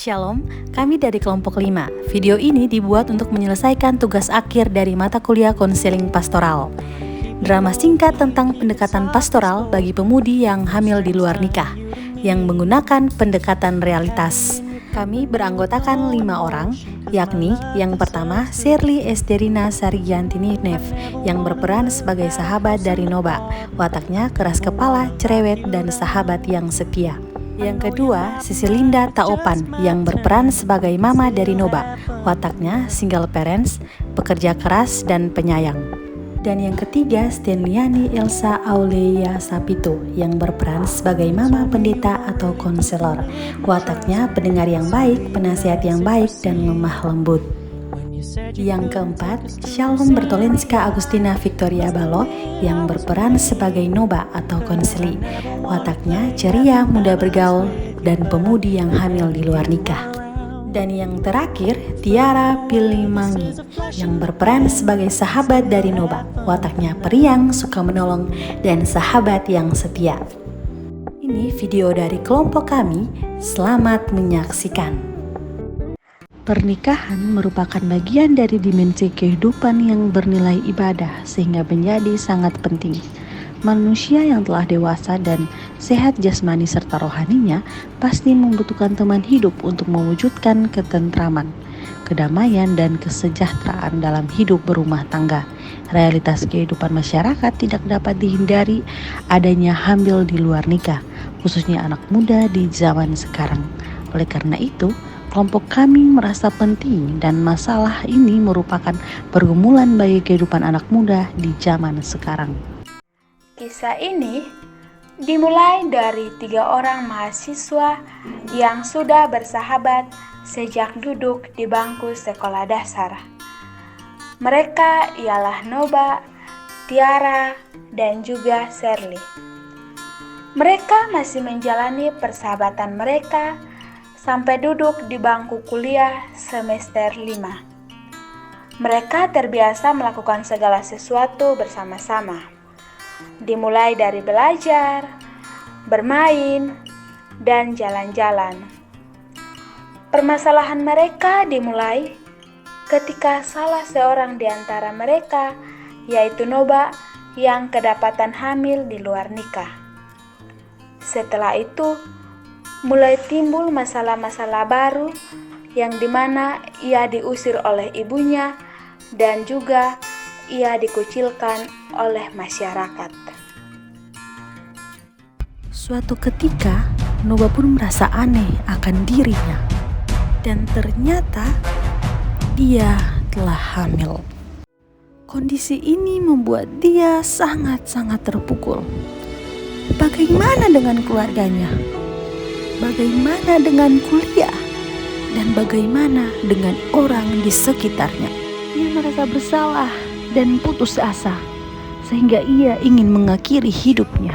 Shalom, kami dari kelompok 5. Video ini dibuat untuk menyelesaikan tugas akhir dari mata kuliah konseling pastoral. Drama singkat tentang pendekatan pastoral bagi pemudi yang hamil di luar nikah, yang menggunakan pendekatan realitas. Kami beranggotakan 5 orang, yakni yang pertama Shirley Esterina Sargiantini Neff, yang berperan sebagai sahabat dari Noba, wataknya keras kepala, cerewet, dan sahabat yang setia. Yang kedua, Sisilinda Taopan yang berperan sebagai mama dari Noba, wataknya single parents, pekerja keras dan penyayang. Dan yang ketiga, Stenliani Elsa Auleia Sapito yang berperan sebagai mama pendeta atau konselor, wataknya pendengar yang baik, penasihat yang baik dan lemah lembut. Yang keempat, Shalom Bertolenska Agustina Victoria Balo yang berperan sebagai Noba atau konseli, wataknya ceria, mudah bergaul, dan pemudi yang hamil di luar nikah. Dan yang terakhir, Tiara Pilimangi yang berperan sebagai sahabat dari Noba, wataknya periang, suka menolong, dan sahabat yang setia. Ini video dari kelompok kami, selamat menyaksikan. Pernikahan merupakan bagian dari dimensi kehidupan yang bernilai ibadah sehingga menjadi sangat penting. Manusia yang telah dewasa dan sehat jasmani serta rohaninya pasti membutuhkan teman hidup untuk mewujudkan ketentraman, kedamaian, dan kesejahteraan dalam hidup berumah tangga. Realitas kehidupan masyarakat tidak dapat dihindari adanya hamil di luar nikah, khususnya anak muda di zaman sekarang. Oleh karena itu, kelompok kami merasa penting dan masalah ini merupakan pergumulan bagi kehidupan anak muda di zaman sekarang. Kisah ini dimulai dari 3 orang mahasiswa yang sudah bersahabat sejak duduk di bangku sekolah dasar. Mereka ialah Noba, Tiara, dan juga Shirley. Mereka masih menjalani persahabatan mereka sampai duduk di bangku kuliah semester 5. Mereka terbiasa melakukan segala sesuatu bersama-sama, dimulai dari belajar, bermain, dan jalan-jalan. Permasalahan mereka dimulai ketika salah seorang di antara mereka, yaitu Noba, yang kedapatan hamil di luar nikah. Setelah itu, mulai timbul masalah-masalah baru yang dimana ia diusir oleh ibunya dan juga ia dikucilkan oleh masyarakat. Suatu ketika, Noba pun merasa aneh akan dirinya dan ternyata dia telah hamil. Kondisi ini membuat dia sangat-sangat terpukul. Bagaimana dengan keluarganya? Bagaimana dengan kuliah? Dan bagaimana dengan orang di sekitarnya? Ia merasa bersalah dan putus asa, sehingga ia ingin mengakhiri hidupnya.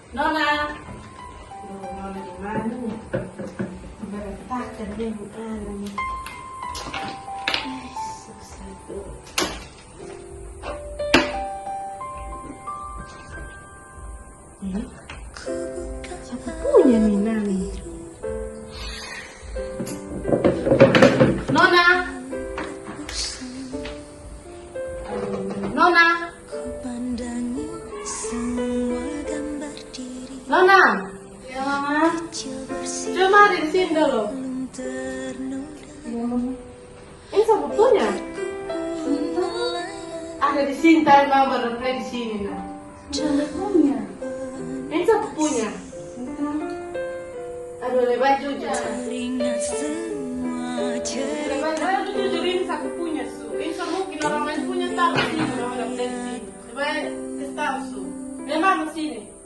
Nona, Nona gimana nih? Berantakan dia bukan nih. Susah tuh. Siapa punya Nina nih? Nona, Nona. Nona, ya mama. Cuma di sini dulu. Ini siapa punya? Ada di sini, tapi mama baru di sini nah. Siapa punya? Ini siapa punya? Aduh, lebat juga. Lebat jujur ini siapa punya su? Ini mungkin orang lain punya tahu sih orang ada di sini. Coba kita tahu su. Mama sini.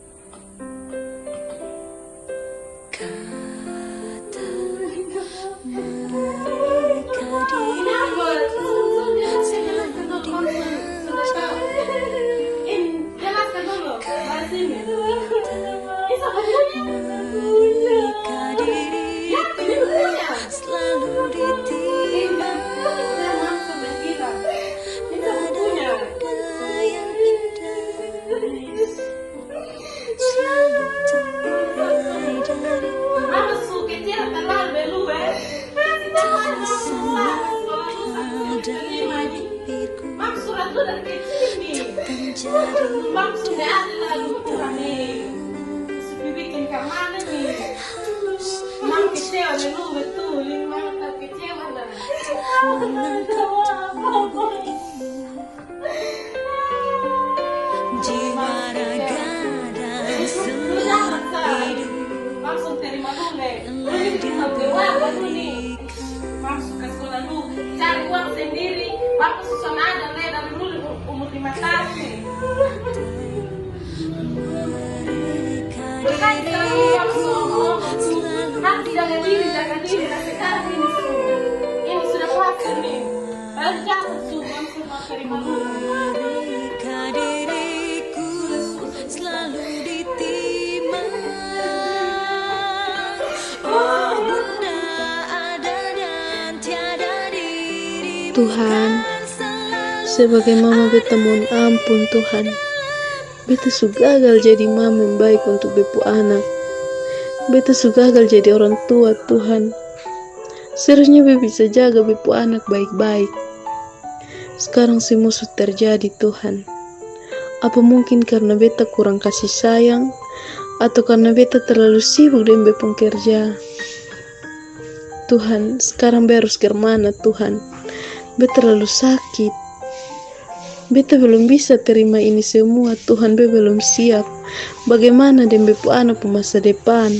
kecewa dulu betul, ini mata kecewa lah. Jiwa raga dan seluruh hidup Langsung terima dulu deh. Ini kita berapa dulu nih? Masuk ke sekolah dulu, cari uang sendiri. Bapak susun aja deh dari dulu umur 5 tahun nih. Bukan selalu langsung nanti jaga diri. Nah sekarang ini sudah kelas nih. Baru jangan langsung terima dulu. mereka diriku selalu ditimang. Oh Bunda ada dan tiada dirimu Tuhan, kan selalu sebagai mama beta mohon ampun Tuhan. Beta su gagal jadi mama yang baik untuk bepu anak. Beta su gagal jadi orang tua Tuhan. Seharusnya beta bisa jaga bepu anak baik-baik. Sekarang si musuh terjadi Tuhan. Apa mungkin karena beta kurang kasih sayang, atau karena beta terlalu sibuk dengan bepung kerja? Tuhan, sekarang beta harus kemana Tuhan? Beta terlalu sakit. Beta belum bisa terima ini semua, Tuhan. Beta belum siap. Bagaimana dengan bepu anak masa depan?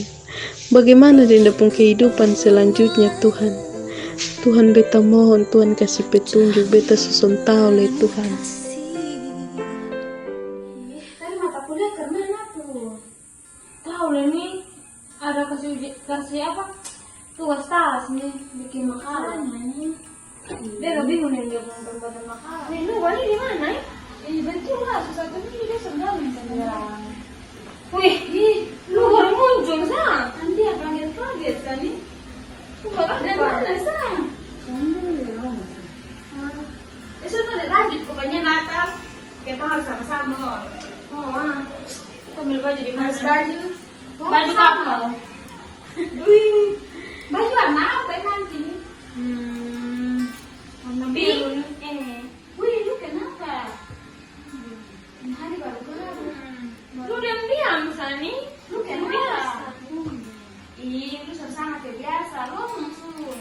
Bagaimana dengan pun kehidupan selanjutnya, Tuhan? Tuhan, beta mohon Tuhan kasih petunjuk. Beta susun tahu le Tuhan. Tadi mata kuliah kemana tuh? Tahu lah nih, ada kasih apa? Tugas tas nih, bikin makanan nih. Dia gak bingung nih dia buat makanan. Nih lu balik di mana ya? Betul lah, susah banget dia sedang ya. Wih, lu baru muncul sah? Nanti ya kaget kan nih. Lu bakal dari mana sah? Itu tuh lanjut pokoknya Natal. Kita harus sama-sama. Kita beli baju di mana? Baju apa? Wih, baju warna apa nanti? Warna biru. Wih, lu kenapa? Hari baru keluar. Lu diam-diam, Sani. Lu kenapa? Ih, lu sama-sama kayak biasa. Lu langsung.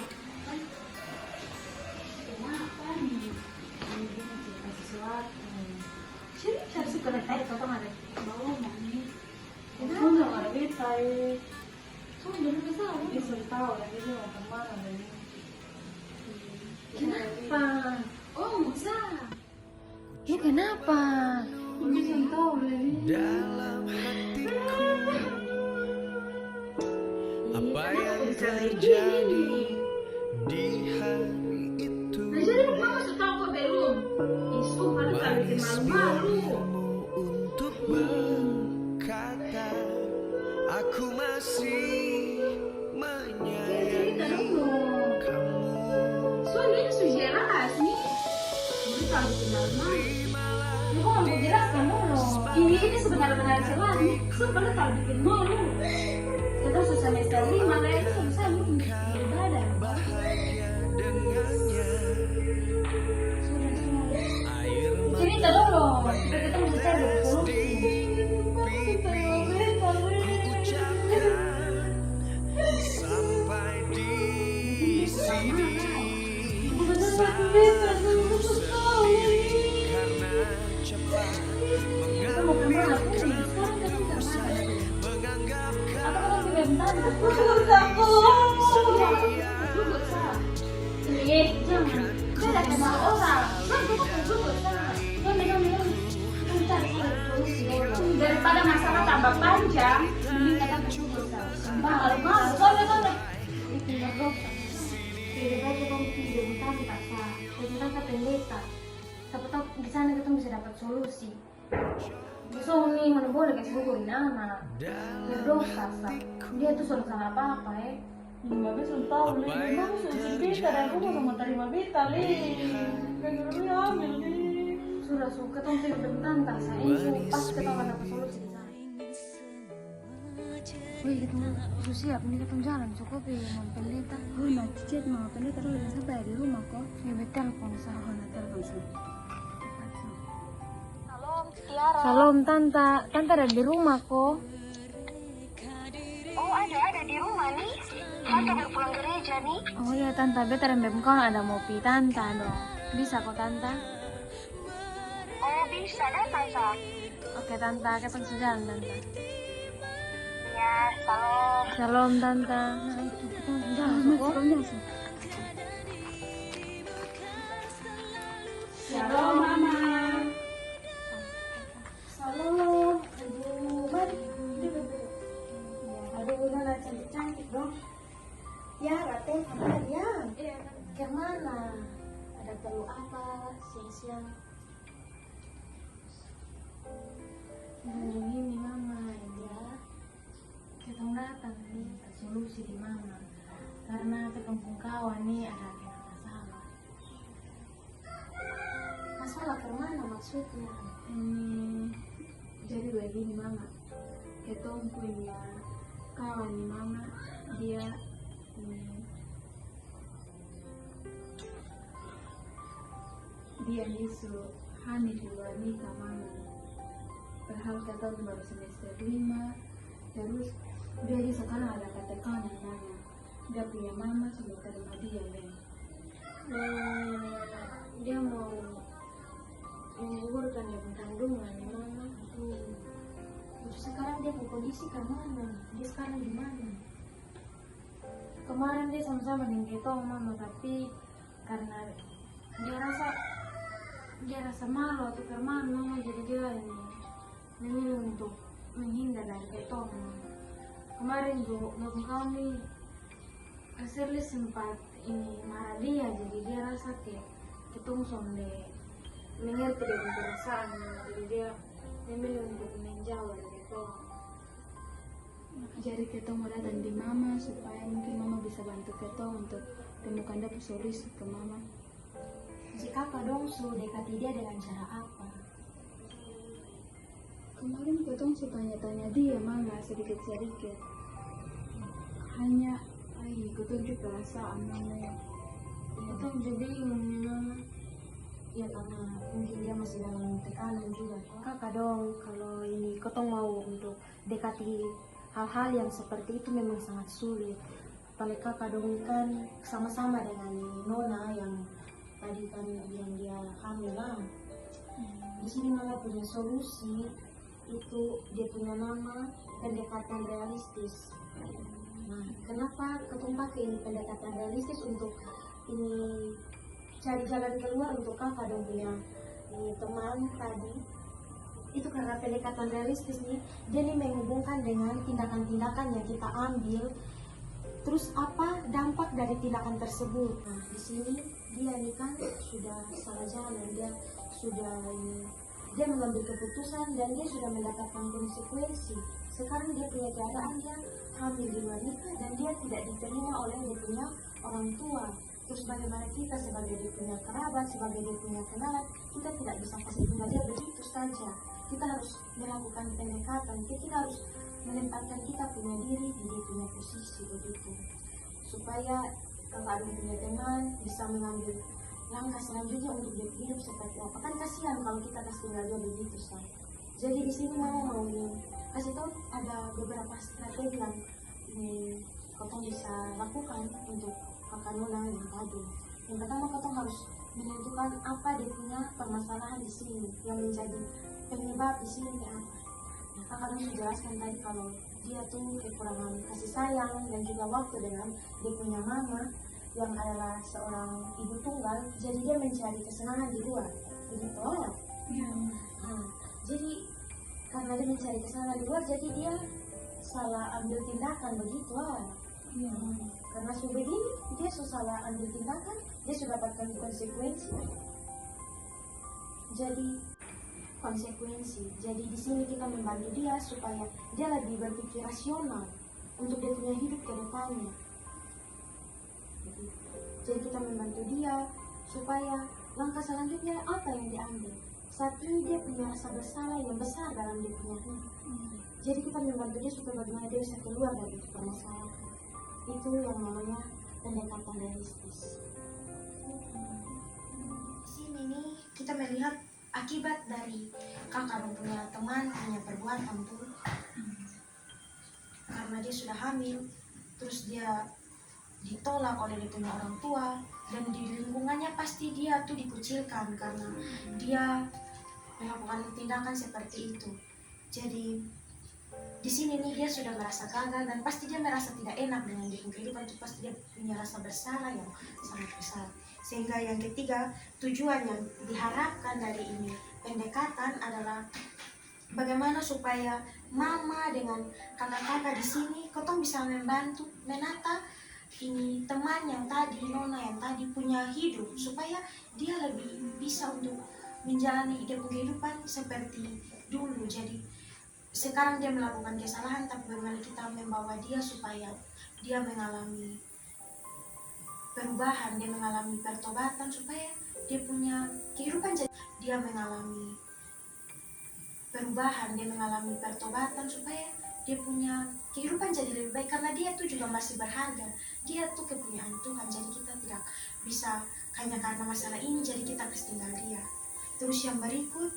Kenapa nih? Siapa sih kena tarik atau nggak ada? Bawa mami. Kenapa? Nggak ada beta. Kamu jangan kesal. Bisa tahu lagi dia mau kemana dari. Kenapa? Oh, Musa. Lu kenapa? Bisa tahu lagi. Dalam hatiku apa yang terjadi di hari itu Nah, jadi lu masuk tahu kok belum? Isu pada tak bikin malu-malu. untuk berkata aku masih menyayangi kamu. Soalnya ini sudah jelas nih. Ini tak bikin malu-malu. Lu kok mau jelaskan dulu? Ini sebenarnya salah nih. Sebenarnya tak bikin malu. Kita susah semester 5 lah itu susah lu beribadah. Cerita dulu, kita mesti cari solusi. Sampai di sini karena cepat Kita mau kemana? menganggap Apa kita tidak jangan. Kita ada kenal orang. Daripada masalah tambah panjang, mending kita bersyukur. Malu-malu, soalnya. Itu berdosa. Lebih baik kita tidur di kaki tak sah. Kita ke pendeta. Siapa tahu di sana kita bisa dapat solusi. Besok nih mana boleh kasih gugurin anak. Berdosa sah. Dia tuh sudah salah apa-apa ya. Mami sudah tahu, Li. Mami sudah beta dan aku sama terima beta, Li. Gara-gara hamil, Li. Sudah suka tuh sih bentar saya itu pas kita akan dapat solusi di sana. Wih, kita sudah siap nih kita jalan cukup ya mau pendeta. Oh, nanti chat mau pendeta dulu dan sampai di rumah kok. Ya betul ponsel. Telepon sih. Salam tante, tante ada di rumah kok. Oh ada di rumah nih. Tante baru pulang gereja nih. Oh iya tante, beta dan beb kawan ada mau pi tante dong. Bisa kok tante? Oh bisa, datang Sa. Oke tante, kita sejalan tante. Ya, salam. Shalom tante. Nah itu kita jalan kok. Shalom mama. Shalom. Aduh, mari. Aduh, udah cantik-cantik dong. Ya, Rate, kabar ya? Iya tante. Kemana? Ada perlu apa siang-siang? Ini mama ya. Kita datang nih ke solusi di mama. Karena ke kampung kawan nih ada kena masalah. Masalah kemana maksudnya? Jadi begini mama, ketong punya kawan nih mama, dia dia disuruh hamil di luar nikah mama. Padahal ketong baru semester 5, terus dia aja sekarang ada ketekanan mama. Dia punya mama sudah terima dia men. Dia mau menggugurkan yang kandungan ya mama. Terus sekarang dia mau kondisi kemana? Dia sekarang di mana? Kemarin dia sama-sama dengan ketong mama, tapi karena dia rasa malu atau kerman mama, jadi dia ini memilih untuk menghindar dari ketong mama. Kemarin tuh bapak kami Shirley sempat ini marah dia, jadi dia rasa kayak ketong sonde mengerti dengan perasaan mama, jadi dia memilih untuk menjauh dari ketong. Jadi ketong mau datang di mama supaya mungkin mama bisa bantu ketong untuk temukan dia solusi ke mama. Jika Kak dong suruh dekati dia dengan cara apa? Kemarin ketong sudah tanya-tanya dia mama sedikit-sedikit. Hanya ketong juga perasaan mama. Ketong juga bingung nih mama. Ya karena mungkin dia masih dalam tekanan juga. Kakak dong, kalau ini ketong mau untuk dekati hal-hal yang seperti itu memang sangat sulit. Apalagi kakak dong kan sama-sama dengan Nona yang tadi kan yang dia hamil lah. Di sini mama punya solusi, itu dia punya nama pendekatan realistis. Nah, kenapa ketong pakai ini pendekatan realistis untuk ini cari jalan keluar untuk kakak dong punya ini teman tadi? Itu karena pendekatan realistis nih, dia nih menghubungkan dengan tindakan-tindakan yang kita ambil, terus apa dampak dari tindakan tersebut. Nah di sini dia nih kan sudah salah jalan, dia mengambil keputusan dan dia sudah mendapatkan konsekuensi. Sekarang dia punya keadaan dia hamil di luar nikah dan dia tidak diterima oleh dia punya orang tua. Terus bagaimana kita sebagai dia punya kerabat, sebagai dia punya kenalan, kita tidak bisa kasih tinggal dia begitu saja. Kita harus melakukan pendekatan, kita harus menempatkan kita punya diri di dia punya posisi begitu. Supaya kakak adik punya teman bisa mengambil langkah selanjutnya untuk dia hidup seperti apa. Kan kasihan kalau kita kasih tinggal dia begitu saja. Jadi di sini mama mau kasih tahu ada beberapa strategi yang Kotong bisa lakukan untuk kakak Nona yang tadi. Yang pertama, Kotong harus menentukan apa dia punya permasalahan di sini yang menjadi penyebab di sini apa. Nah, kakak Nona menjelaskan tadi kalau dia tuh kekurangan kasih sayang dan juga waktu dengan dia punya mama yang adalah seorang ibu tunggal, jadi dia mencari kesenangan di luar. Begitu lah. Nah, jadi karena dia mencari kesenangan di luar, jadi dia salah ambil tindakan begitu lah. Karena sudah begini, dia salah ambil tindakan, dia sudah dapatkan konsekuensi. Jadi di sini kita membantu dia supaya dia lebih berpikir rasional untuk dia punya hidup ke depannya. Jadi kita membantu dia supaya langkah selanjutnya apa yang diambil. Saat ini dia punya rasa bersalah yang besar dalam dia punya hidup. Jadi kita membantu dia supaya bagaimana dia bisa keluar dari permasalahan. Itu yang namanya pendekatan realistis. Di sini nih kita melihat akibat dari kakak punya teman punya perbuatan tuh. Karena dia sudah hamil, terus dia ditolak oleh dia punya orang tua, dan di lingkungannya pasti dia tuh dikucilkan karena dia melakukan tindakan seperti itu. Jadi di sini nih dia sudah merasa gagal dan pasti dia merasa tidak enak dengan dia punya kehidupan itu, pasti dia punya rasa bersalah yang sangat besar. Sehingga yang ketiga, tujuan yang diharapkan dari ini pendekatan adalah bagaimana supaya mama dengan kakak-kakak di sini kotong bisa membantu menata ini teman yang tadi, nona yang tadi punya hidup, supaya dia lebih bisa untuk menjalani dia punya kehidupan seperti dulu. Jadi sekarang dia melakukan kesalahan, tapi bagaimana kita membawa dia supaya dia mengalami perubahan, dia mengalami pertobatan, supaya dia punya kehidupan jadi dia mengalami perubahan, dia mengalami pertobatan, supaya dia punya kehidupan jadi lebih baik, karena dia tuh juga masih berharga, dia tuh kepunyaan Tuhan. Jadi kita tidak bisa hanya karena masalah ini jadi kita harus tinggal dia. Terus yang berikut,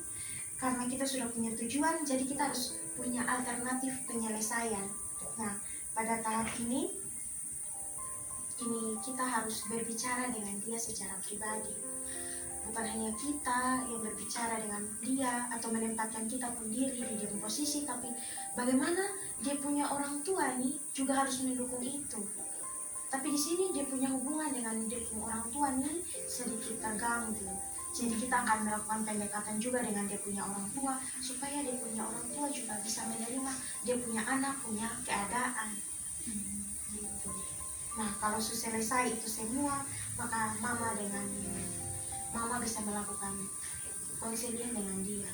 karena kita sudah punya tujuan, jadi kita harus punya alternatif penyelesaian. Nah, pada tahap ini kita harus berbicara dengan dia secara pribadi. Bukan hanya kita yang berbicara dengan dia atau menempatkan kita pun diri di dalam posisi, tapi bagaimana dia punya orang tua nih juga harus mendukung itu. Tapi di sini dia punya hubungan dengan dia punya orang tua nih sedikit terganggu. Jadi kita akan melakukan pendekatan juga dengan dia punya orang tua, supaya dia punya orang tua juga bisa menerima dia punya anak punya keadaan. Gitu. Nah, kalau sudah selesai itu semua, maka mama bisa melakukan konseling dengan dia.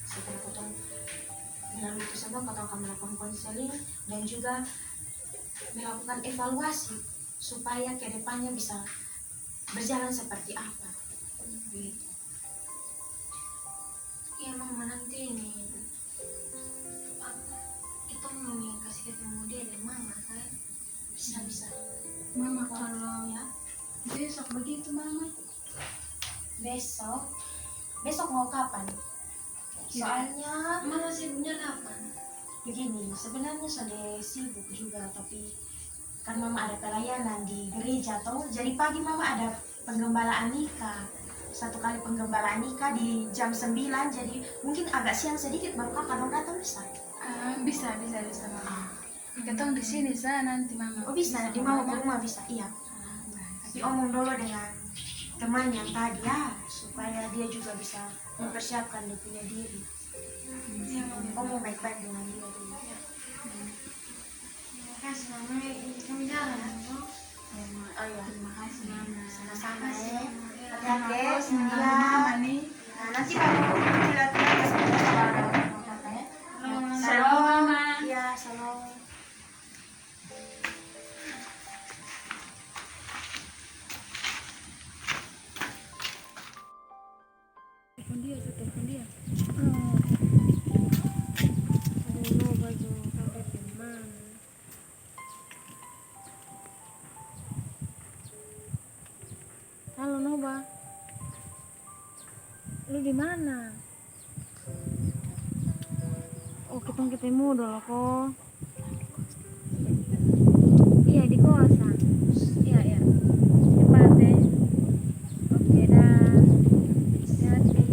Setelah potong melalui itu semua, potong akan melakukan konseling dan juga melakukan evaluasi supaya kedepannya bisa berjalan seperti apa. Gitu. Iya mama, nanti ini kita mau kasih ketemu dia dan mama kan? Bisa Mama kalau ya besok begitu mama. Besok mau kapan? Soalnya Mama sibuknya kapan? begini, sebenarnya sudah sibuk juga, tapi kan mama ada pelayanan di gereja toh, jadi pagi mama ada penggembalaan nikah, 1 kali penggembalaan nikah di jam 9, jadi mungkin agak siang sedikit baru kakak datang bisa. Bisa mama. Ketemu di sini sana nanti mama. Oh bisa, di mama ke rumah bisa, iya. Tapi omong dulu dengan teman yang tadi ya, supaya dia juga bisa mempersiapkan dia punya diri. Omong baik-baik dengan dia dulu. Terima kasih mama, kami jalan. Oh iya, Terima kasih mama. sama-sama ya. Hati-hati. Iya. Nah, nanti kalau lihat ya. Shalom mama. Iya, shalom. Telepon dia. Halo Noba, lu di mana? Oh, kita ketemu dulu kok. Iya di kosan. Iya. Cepat deh. Oke dah. Hati-hati.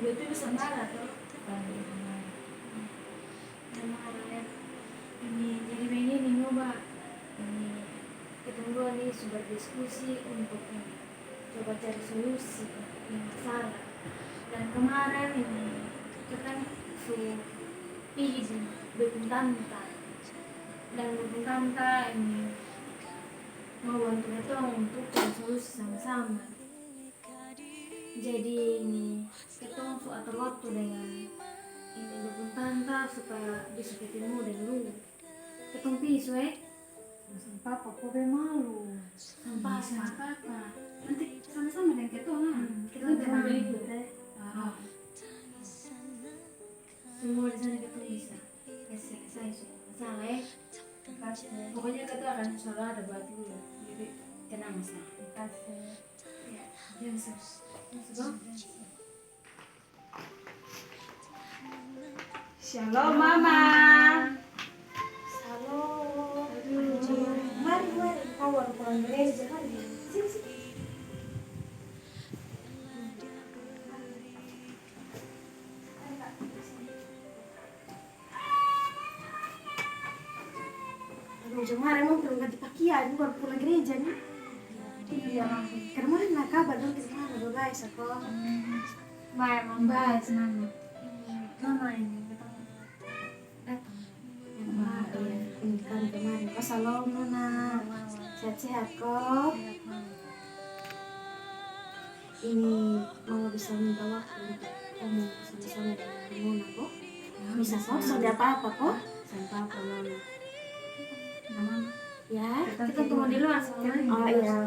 Itu bisa marah tuh. Ini jadi begini Noba, ini kita berdua nih sudah diskusi untuk coba cari solusi yang masalah. Dan kemarin ini kita pergi di dukung tante, dan dukung tante ini mau bantu kita untuk cari solusi sama-sama. Jadi ini kita mau atur waktu dengan ini dukung tante supaya bisa ketemu dengan lu. Ketemu pisu sama papa, kok malu sama papa. Nanti sama-sama dengan kita kita ketemu berikut semua di sana kan selalu ada buat dulu. Jadi tenang sah. Kasih. Ya, biasa. Shalom mama. Halo. Mari kau baru pulang gereja kan? Sini sini. Aduh, Jemar emang belum ganti pakaian, baru pulang gereja nih. Iya, kemana kabar dong? Kemana berbaik sekolah? Baik mama. Baik mama. Mama ini datang. Iya, ini kan kemarin. Oh, salam Nona. Sehat-sehat kok. Ini mama bisa minta waktu untuk kamu sama-sama dengan Nona kok. Bisa kok, sudah apa-apa kok. Sampai apa Mama. Mama. Ya, Kita tunggu di luar sama mama. oh iya.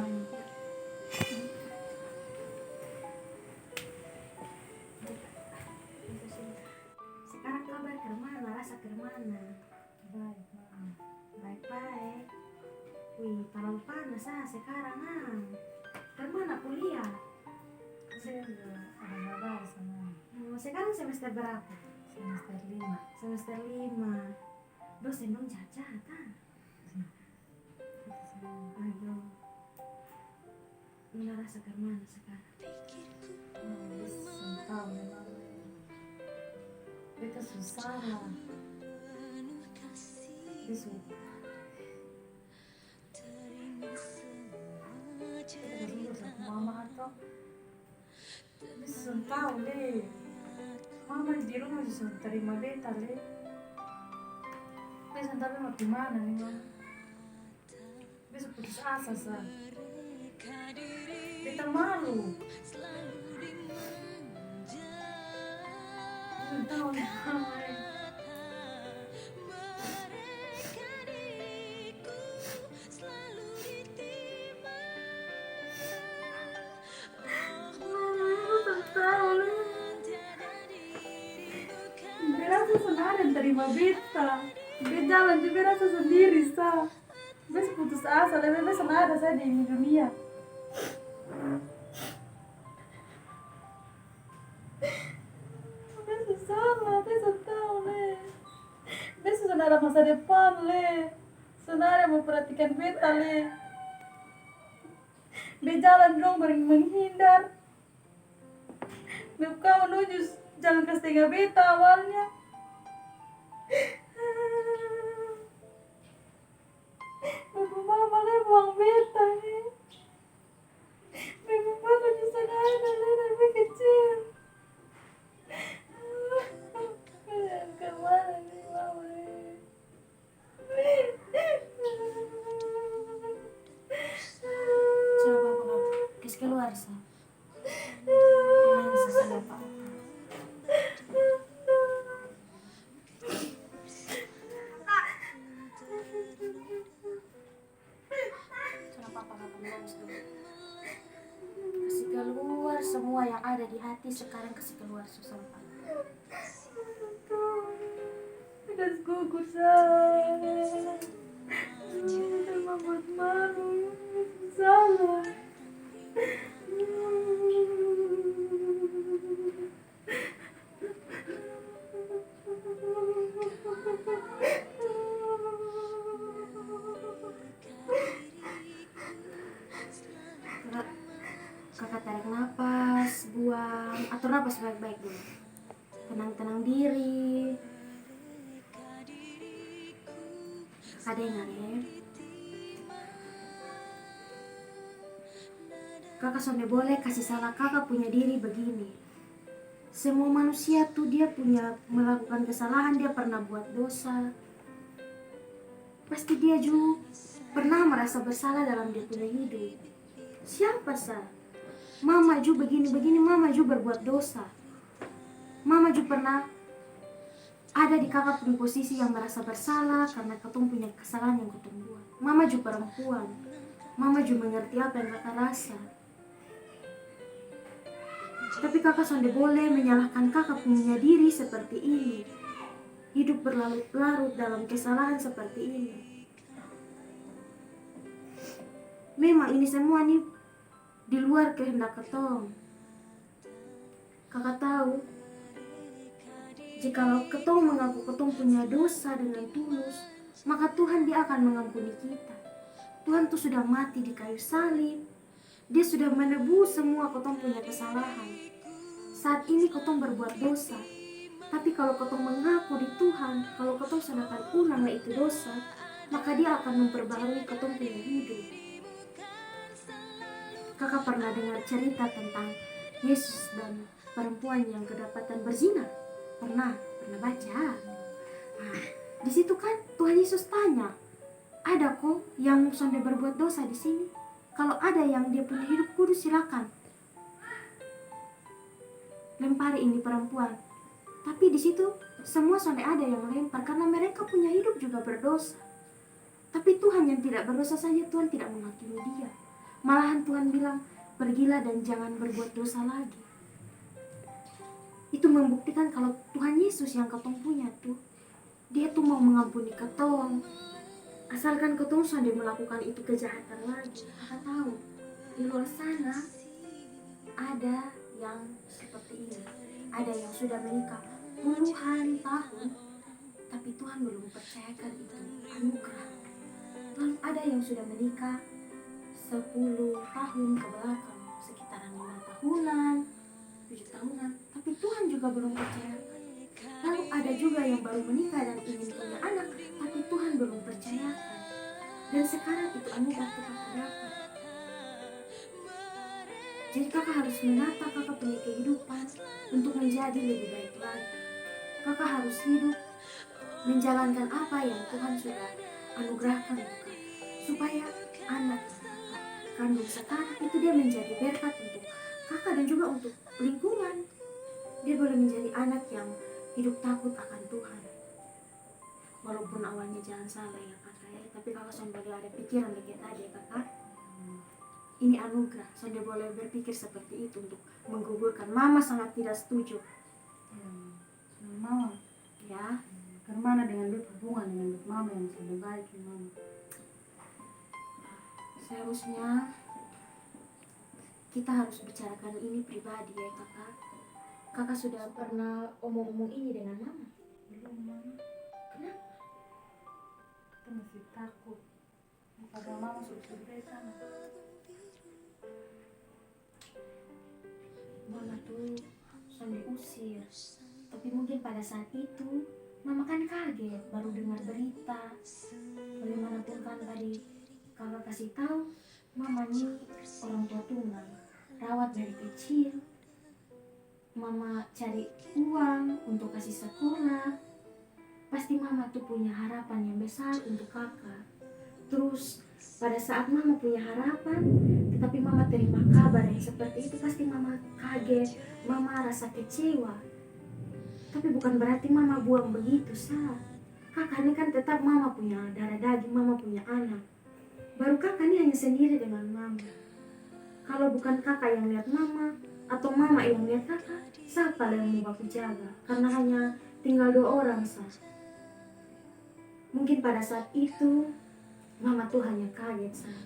Sekarang kabar kemana? Rasa kemana? Baik mama. Baik-baik. Wih, terlalu panas sekarang Kemana kuliah? Saya juga ada kabar sama Sekarang semester berapa? semester 5. Semester 5. Dosen dong cacat Ayo. Nona rasa kemana sekarang? Tahu memang itu susah lah. Itu mama atau bisa tahu le. Mama di rumah bisa terima beta le. Bisa tapi mau gimana nih mama? Bisa putus asa sah. Beta malu. Bisa tahu nih mama. Rasa senang terima beta. Dia jalan juga rasa sendiri sah. Bes putus asa, lebih bes senang ada saya di dunia. Bes salah, bes tahu le. Bes sudah ada masa depan le. Senang mau perhatikan beta le. Dia jalan dong menghindar. Kau menuju jalan ke setengah beta awalnya. Bapak mama le buang beta nih. Bapak mama bisa ada le dari kecil. Kemana nih mama le? Coba Papa kes keluar sah. Nangis saja Pak. Coba Papa nangis dulu. Kasih keluar semua yang ada di hati sekarang, kasih keluar susah Pak. Udah gugur sah. Udah membuat malu. Salah. Kakak tarik napas, buang, atur napas baik-baik dulu. Tenang-tenang diri. Kakak dengar ya. Kakak sonde boleh kasih salah kakak punya diri begini. Semua manusia tuh dia punya melakukan kesalahan, dia pernah buat dosa. Pasti dia juga pernah merasa bersalah dalam dia punya hidup. Siapa sah? Mama juga begini-begini, mama juga berbuat dosa. Mama juga pernah ada di kakak punya posisi yang merasa bersalah karena katong punya kesalahan yang katong buat. Mama juga perempuan. Mama juga mengerti apa yang kakak rasa. Tapi kakak sonde boleh menyalahkan kakak punya diri seperti ini. Hidup berlarut-larut dalam kesalahan seperti ini. memang ini semua nih di luar kehendak ketong. Kakak tahu, jikalau ketong mengaku ketong punya dosa dengan tulus, maka Tuhan dia akan mengampuni kita. Tuhan tuh sudah mati di kayu salib. Dia sudah menebus semua ketong punya kesalahan. Saat ini ketong berbuat dosa, tapi kalau ketong mengaku di Tuhan, kalau ketong sudah akan ulang itu dosa, maka dia akan memperbarui ketong punya hidup. Kakak pernah dengar cerita tentang Yesus dan perempuan yang kedapatan berzina? Pernah baca? Nah, di situ kan Tuhan Yesus tanya, ada kok yang sudah berbuat dosa di sini? Kalau ada yang dia punya hidup kudus, silakan lempari ini perempuan. Tapi di situ semua sudah ada yang lempar karena mereka punya hidup juga berdosa. Tapi Tuhan yang tidak berdosa saja Tuhan tidak menghakimi dia. Malahan Tuhan bilang, pergilah dan jangan berbuat dosa lagi. Itu membuktikan kalau Tuhan Yesus yang ketong punya tuh, dia tuh mau mengampuni ketong. Asalkan ketong sudah melakukan itu kejahatan lagi. Kakak tahu, di luar sana ada yang seperti ini. Ada yang sudah menikah puluhan tahun, tapi Tuhan belum percayakan itu anugerah. Lalu ada yang sudah menikah 10 tahun ke belakang, sekitaran 5 tahunan, 7 tahunan, tapi Tuhan juga belum percayakan. Lalu ada juga yang baru menikah dan ingin punya anak, tapi Tuhan belum percayakan. Dan sekarang itu anugerah kita dapat. Jadi kakak harus menata kakak punya kehidupan untuk menjadi lebih baik lagi. Kakak harus hidup menjalankan apa yang Tuhan sudah anugerahkan kakak, supaya anak kakak kandung sekarang itu dia menjadi berkat untuk kakak dan juga untuk lingkungan. Dia boleh menjadi anak yang hidup takut akan Tuhan. Walaupun awalnya jangan salah ya kakak ya, tapi kakak sudah boleh ada pikiran begitu tadi ya kakak. Ini anugerah, sudah boleh berpikir seperti itu untuk menggugurkan. Mama sangat tidak setuju. Mama, Ya, kemana dengan hubungan dengan mama yang sudah baik ya mama? seharusnya kita harus bicarakan ini pribadi ya kakak. Kakak sudah pernah omong-omong ini dengan mama? Belum mama, Kenapa? kita masih takut. Padahal mama sudah berikan. Mama tuh sudah diusir. Tapi mungkin pada saat itu mama kan kaget baru dengar berita. Bagaimanapun kan tadi kakak kasih tahu mama ini orang tua tunggal, rawat dari kecil. Mama cari uang untuk kasih sekolah. Pasti mama tuh punya harapan yang besar untuk kakak. Terus pada saat mama punya harapan, tetapi mama terima kabar yang seperti itu, pasti mama kaget, mama rasa kecewa. Tapi bukan berarti mama buang begitu, sah. Kakak ini kan tetap mama punya darah daging, mama punya anak. Baru kakak ini hanya sendiri dengan mama. Kalau bukan kakak yang lihat mama, atau mama yang lihat kakak, siapa yang mau aku jaga? Karena hanya tinggal 2 orang, sah. Mungkin pada saat itu mama tuh hanya kaget, sah.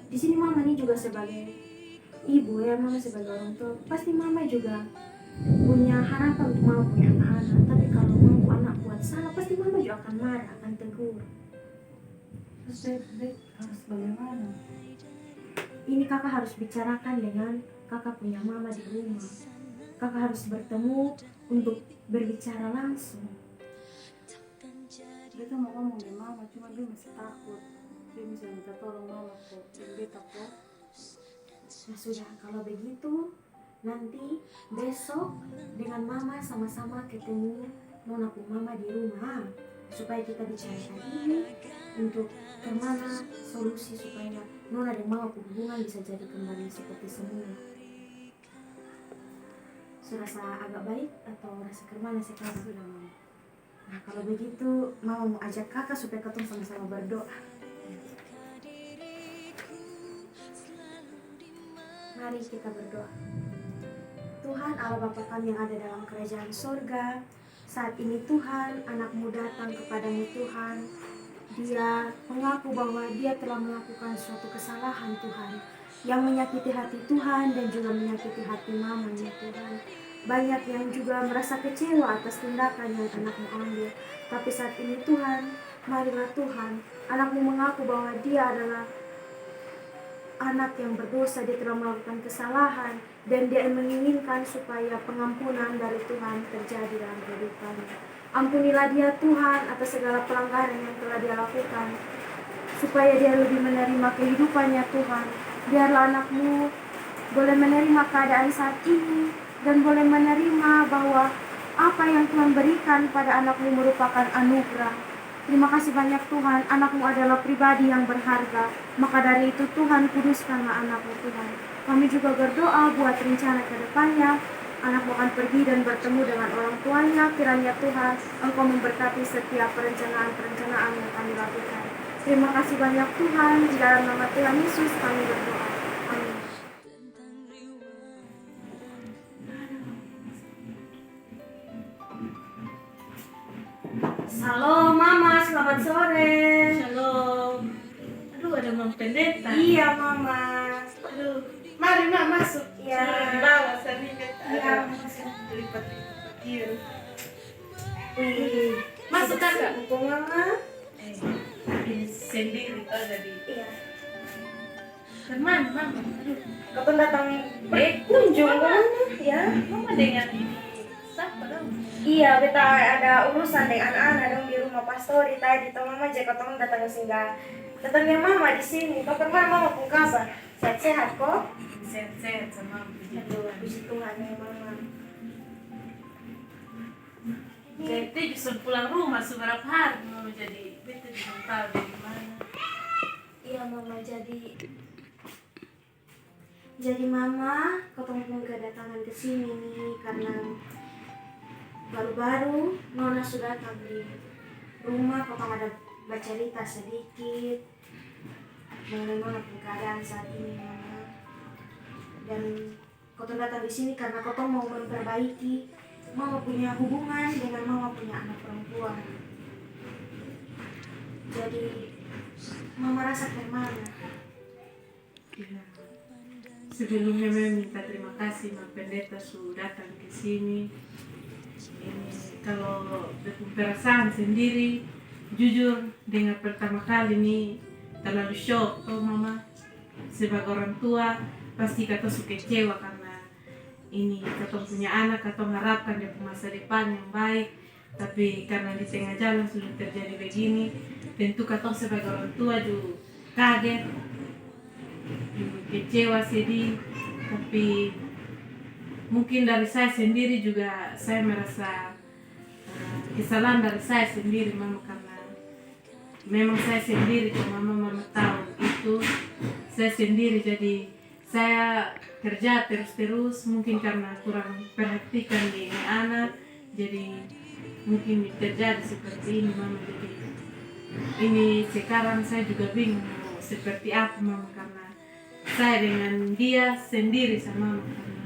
Di sini mama ini juga sebagai ibu ya, mama sebagai orang tua, pasti mama juga punya harapan untuk mama punya anak-anak. Tapi kalau mau anak buat salah, pasti mama juga akan marah, akan tegur. Terus dek harus bagaimana? Ini kakak harus bicarakan dengan kakak punya mama di rumah. Kakak harus bertemu untuk berbicara langsung. Beta mau ngomong dengan mama, cuma dia masih takut. Dia bisa minta tolong mama kok, dan beta kok. Ya sudah, kalau begitu nanti besok dengan mama sama-sama ketemu nona pun mama di rumah, supaya kita bicarakan ini untuk kemana solusi supaya nona dan mama pun hubungan bisa jadi kembali seperti semula. Serasa agak baik atau rasa kemana sekarang? Sudah mama. Nah kalau begitu mama mau ajak kakak supaya ketemu sama-sama berdoa. Mari kita berdoa. Tuhan Allah Bapa kami yang ada dalam kerajaan sorga, saat ini Tuhan anakmu datang kepadamu Tuhan dia mengaku bahwa dia telah melakukan suatu kesalahan Tuhan yang menyakiti hati Tuhan dan juga menyakiti hati mamanya Tuhan. Banyak yang juga merasa kecewa atas tindakan yang anakmu ambil. Tapi saat ini Tuhan, marilah Tuhan, anakmu mengaku bahwa dia adalah anak yang berdosa, dia telah melakukan kesalahan, dan dia menginginkan supaya pengampunan dari Tuhan terjadi dalam kehidupannya. Ampunilah dia Tuhan atas segala pelanggaran yang telah dia lakukan, supaya dia lebih menerima kehidupannya Tuhan. Biarlah anakmu boleh menerima keadaan saat ini, dan boleh menerima bahwa apa yang Tuhan berikan pada anakmu merupakan anugerah. Terima kasih banyak Tuhan, anakmu adalah pribadi yang berharga. Maka dari itu Tuhan, kuduskanlah anakmu Tuhan. Kami juga berdoa buat rencana ke depannya. Anakmu akan pergi dan bertemu dengan orang tuanya. Kiranya Tuhan, Engkau memberkati setiap perencanaan-perencanaan yang kami lakukan. Terima kasih banyak Tuhan, di dalam nama Tuhan Yesus kami berdoa. Amin. Halo Mama, selamat sore. Shalom. Aduh, ada Mam Pendeta. Iya Mama. Aduh, mari Mak masuk. Iya. Di bawah sana kan. Iya. Lipat-lipat iya. Wih, Masuk kakak. buku Mama. Ini sendiri tadi. Iya. Teman, Mama. Aduh, Kau datang kunjung ke mana? Ya. Mama dengan ini siapa dong? Iya, kita ada urusan dengan anak-anak dong di rumah pastori tadi. Toh Mama jika tolong datang ke singgah. Datangnya Mama di sini. Kau kemana Mama pun kabar? Sehat-sehat kok? Sehat-sehat sama puji Aduh, Tuhan. puji Tuhan ya Mama. Jadi justru pulang rumah seberapa hari Mama jadi bete belum tahu dari mana. Iya Mama, jadi Mama ketemu kedatangan ke sini nih karena baru-baru Nona sudah datang di rumah. Potong ada bercerita sedikit mengenai Nona keadaan saat ini Mama. Dan Kotong datang di sini karena Kotong mau memperbaiki Mama punya hubungan dengan Mama punya anak perempuan. Jadi Mama rasa kemana? Ya. Sebelumnya memang minta terima kasih Mam Pendeta sudah datang ke sini. Ini kalau perasaan sendiri, jujur dengan pertama kali ini terlalu shock, oh Mama. Sebagai orang tua pasti kata suka kecewa karena ini kata punya anak, kata harapkan dia punya masa depan yang baik. Tapi karena di tengah jalan sudah terjadi begini, tentu kata sebagai orang tua juga kaget, juga kecewa, sedih. Tapi mungkin dari saya sendiri juga saya merasa kesalahan dari saya sendiri Mama, karena memang saya sendiri kalau Mama tahu itu saya sendiri, jadi saya kerja terus mungkin karena kurang perhatikan di anak, jadi mungkin terjadi seperti ini Mama. Jadi ini sekarang saya juga bingung mau seperti apa Mama, karena saya dengan dia sendiri sama Mama, karena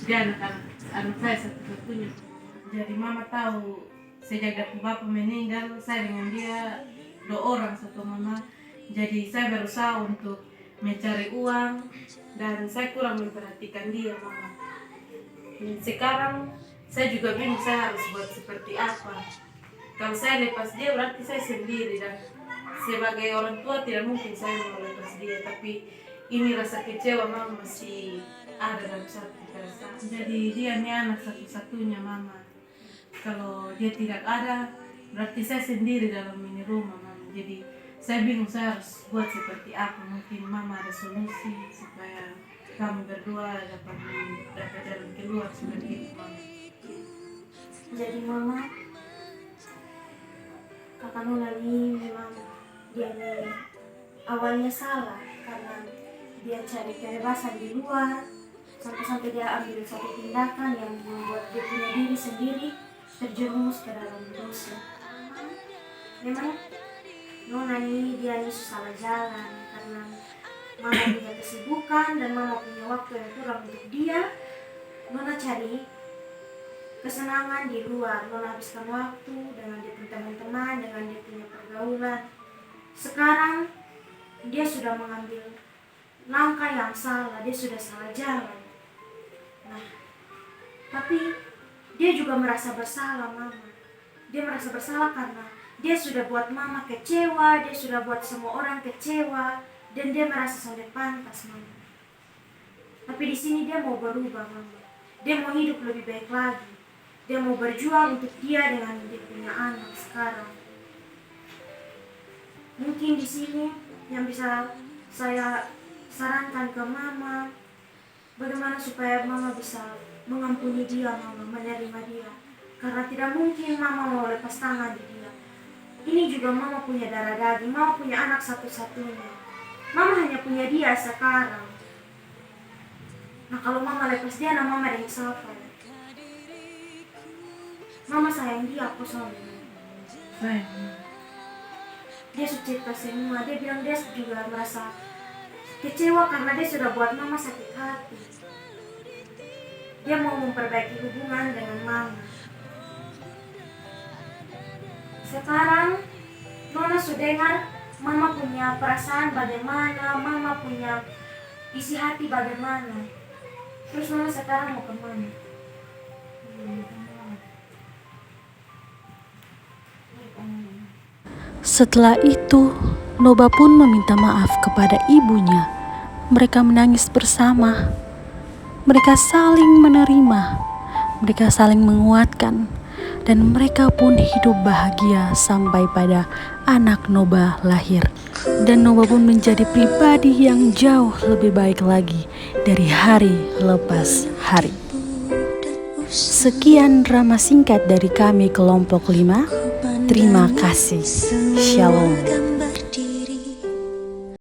dia anak saya satu-satunya. Jadi Mama tahu sejak bapak meninggal saya dengan dia 2 orang satu Mama. Jadi saya berusaha untuk mencari uang dan saya kurang memperhatikan dia Mama. Sekarang saya juga bingung saya harus buat seperti apa. Kalau saya lepas dia berarti saya sendiri, dan sebagai orang tua tidak mungkin saya mau lepas dia. Tapi ini rasa kecewa Mama masih ada dalam satu perasaan. Jadi dia ini anak satu-satunya Mama. Kalau dia tidak ada berarti saya sendiri dalam ini rumah Mama. Jadi saya bingung saya harus buat seperti apa. Mungkin Mama ada solusi supaya kami berdua dapat jalan keluar seperti itu Mama. Jadi Mama, kakak Nona ini memang dia ini awalnya salah karena dia cari kebebasan di luar, sampai dia ambil satu tindakan yang membuat dia punya diri sendiri terjerumus ke dalam dosa. Memang Nona ini dia ini salah jalan karena Mama punya kesibukan dan Mama punya waktu yang kurang untuk dia. Nona cari kesenangan di luar, Nona habiskan waktu dengan dia punya teman-teman, dengan dia punya pergaulan. Sekarang dia sudah mengambil langkah yang salah, dia sudah salah jalan. Nah, tapi dia juga merasa bersalah, Mama. Dia merasa bersalah karena dia sudah buat Mama kecewa, dia sudah buat semua orang kecewa, dan dia merasa sudah pantas, Mama. Tapi di sini dia mau berubah, Mama. Dia mau hidup lebih baik lagi. Dia mau berjuang untuk dia dengan dia punya anak sekarang. Mungkin di sini yang bisa saya sarankan ke Mama, bagaimana supaya Mama bisa mengampuni dia, Mama, menerima dia. Karena tidak mungkin Mama mau lepas tangan di dia. Ini juga Mama punya darah daging, Mama punya anak satu-satunya. Mama hanya punya dia sekarang. Nah, kalau Mama lepas dia, nah Mama ada yang siapa? Mama sayang dia, aku soalnya. Sayang. Dia sudah cerita semua, dia bilang dia juga merasa kecewa karena dia sudah buat Mama sakit hati. Dia mau memperbaiki hubungan dengan Mama. Sekarang Nona sudah dengar Mama punya perasaan bagaimana, Mama punya isi hati bagaimana. Terus Nona sekarang mau kemana? Setelah itu, Noba pun meminta maaf kepada ibunya. Mereka menangis bersama. Mereka saling menerima. Mereka saling menguatkan. Dan mereka pun hidup bahagia sampai pada anak Noba lahir. Dan Noba pun menjadi pribadi yang jauh lebih baik lagi dari hari lepas hari. Sekian drama singkat dari kami kelompok 5. Terima kasih. Shalom.